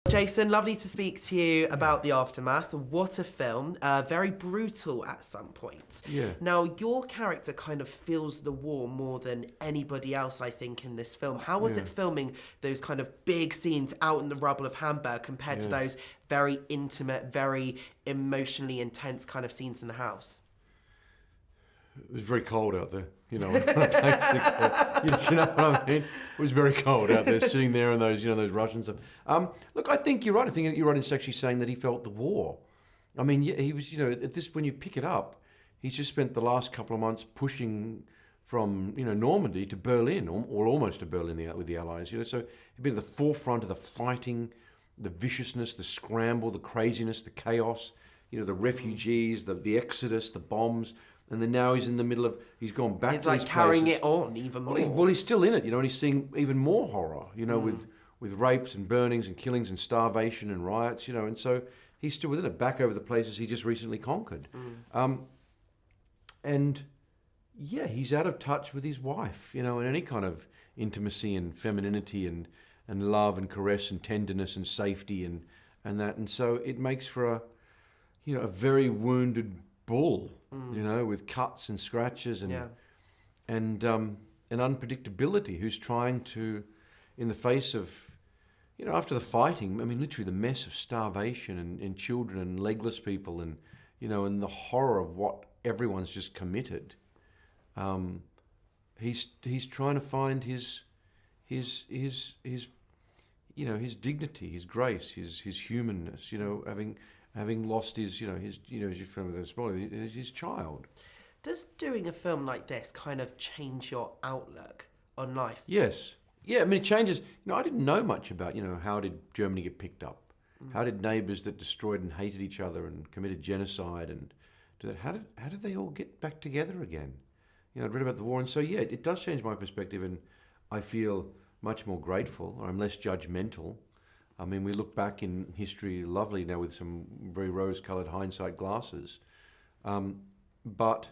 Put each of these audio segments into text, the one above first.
Jason, lovely to speak to you about The Aftermath. What a film. Very brutal at some point. Yeah. Now, your character kind of feels the war more than anybody else, I think, in this film. How was it filming those kind of big scenes out in the rubble of Hamburg compared to those very intimate, very emotionally intense kind of scenes in the house? It was very cold out there, you know. You know what I mean? It was very cold out there, sitting there in those, those Russians. Look, I think you're right. I think you're right in actually saying that he felt the war. I mean, he was, at this, when you pick it up, he's just spent the last couple of months pushing from, Normandy to Berlin, or almost to Berlin with the Allies. So he'd been at the forefront of the fighting, the viciousness, the scramble, the craziness, the chaos. The refugees, the exodus, the bombs. And then now he's in the middle of, he's gone back to these places. It's like carrying it on even more. Well, he's still in it, and he's seeing even more horror, with rapes and burnings and killings and starvation and riots, and so he's still within it, back over the places he just recently conquered. And yeah, he's out of touch with his wife, and any kind of intimacy and femininity and love and caress and tenderness and safety and that. And so it makes for a very wounded bull, with cuts and scratches and unpredictability, who's trying to, in the face of, after the fighting, I mean, literally the mess of starvation and children and legless people and, and the horror of what everyone's just committed. He's trying to find his dignity, his grace, his humanness, having lost his child. Does doing a film like this kind of change your outlook on life? Yes. Yeah, I mean, it changes. I didn't know much about, how did Germany get picked up? How did neighbours that destroyed and hated each other and committed genocide and how did they all get back together again? I'd read about the war, and so yeah, it does change my perspective, and I feel much more grateful, or I'm less judgmental. I mean, we look back in history lovely now with some very rose-coloured hindsight glasses. But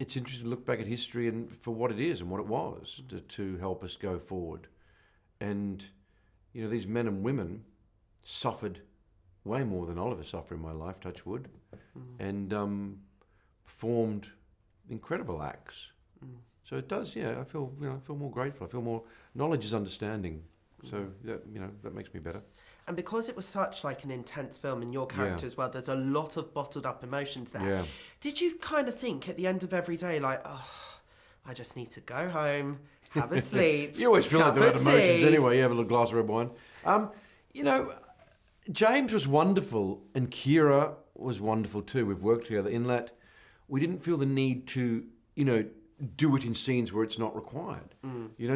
it's interesting to look back at history and for what it is and what it was to help us go forward. And, these men and women suffered way more than I'll ever suffer in my life, touch wood, and performed incredible acts. So it does, I feel more grateful. I feel more, knowledge is understanding. So, that makes me better. And because it was such like an intense film, and your character as well, there's a lot of bottled up emotions there. Yeah. Did you kind of think at the end of every day, like, oh, I just need to go home, have a sleep, you always feel like there are emotions anyway. You have a little glass of red wine. James was wonderful, and Keira was wonderful too. We've worked together in that we didn't feel the need to, do it in scenes where it's not required.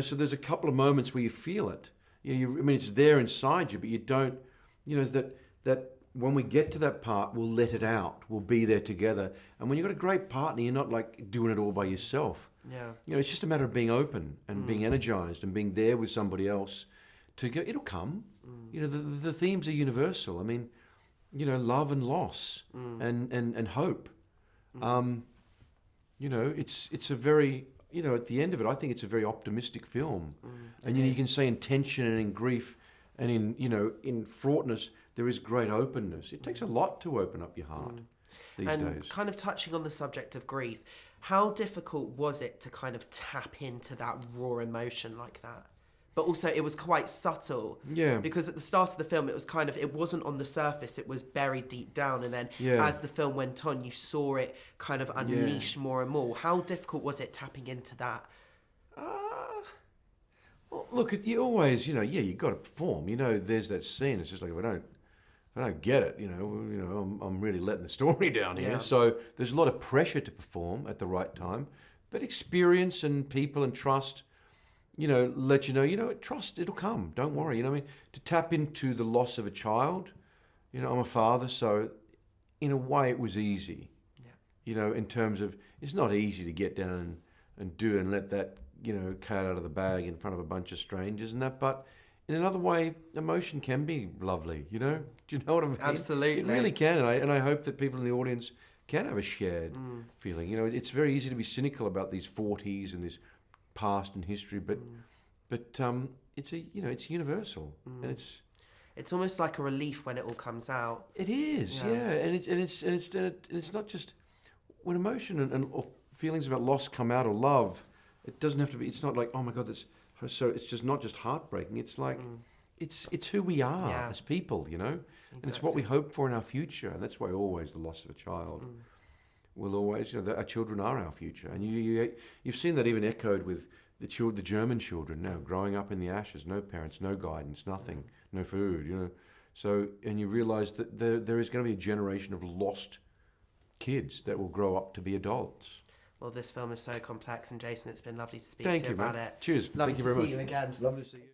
So there's a couple of moments where you feel it. It's there inside you, but you don't, that when we get to that part, we'll let it out. We'll be there together. And when you've got a great partner, you're not like doing it all by yourself. Yeah. It's just a matter of being open and being energized and being there with somebody else to go, it'll come. The themes are universal. I mean, love and loss and hope. It's a very, at the end of it, I think it's a very optimistic film. And you can say in tension and in grief and in fraughtness, there is great openness. It takes a lot to open up your heart these days. And kind of touching on the subject of grief, how difficult was it to kind of tap into that raw emotion like that? But also it was quite subtle. Yeah. Because at the start of the film, it wasn't on the surface, it was buried deep down. And then as the film went on, you saw it kind of unleash more and more. How difficult was it tapping into that? Well, look, you always, you got to perform. There's that scene. It's just like, if I don't get it, I'm really letting the story down here. Yeah. So there's a lot of pressure to perform at the right time. But experience and people and trust, let trust, it'll come. Don't worry. To tap into the loss of a child, I'm a father, so in a way it was easy. Yeah. In terms of, it's not easy to get down and let that, cat out of the bag in front of a bunch of strangers and that, but in another way, emotion can be lovely, Do you know what I mean? Absolutely. It really can, and I hope that people in the audience can have a shared feeling. It's very easy to be cynical about these 40s and this past and history, but it's universal, and it's almost like a relief when it all comes out. It is, yeah. And it's not just when emotion and or feelings about loss come out, or love. It doesn't have to be. It's not like, oh my God, that's so. It's just not just heartbreaking. It's like it's who we are as people, you know. And it's what we hope for in our future, and that's why always the loss of a child will always, you know, our children are our future, and you've seen that even echoed with the German children now growing up in the ashes, no parents, no guidance, nothing, no food, you know. So, and you realise that there is going to be a generation of lost kids that will grow up to be adults. Well, this film is so complex, and Jason, it's been lovely to speak Thank to you you about man. it. Cheers. Lovely Thank you very to much. see you again. Lovely to see you.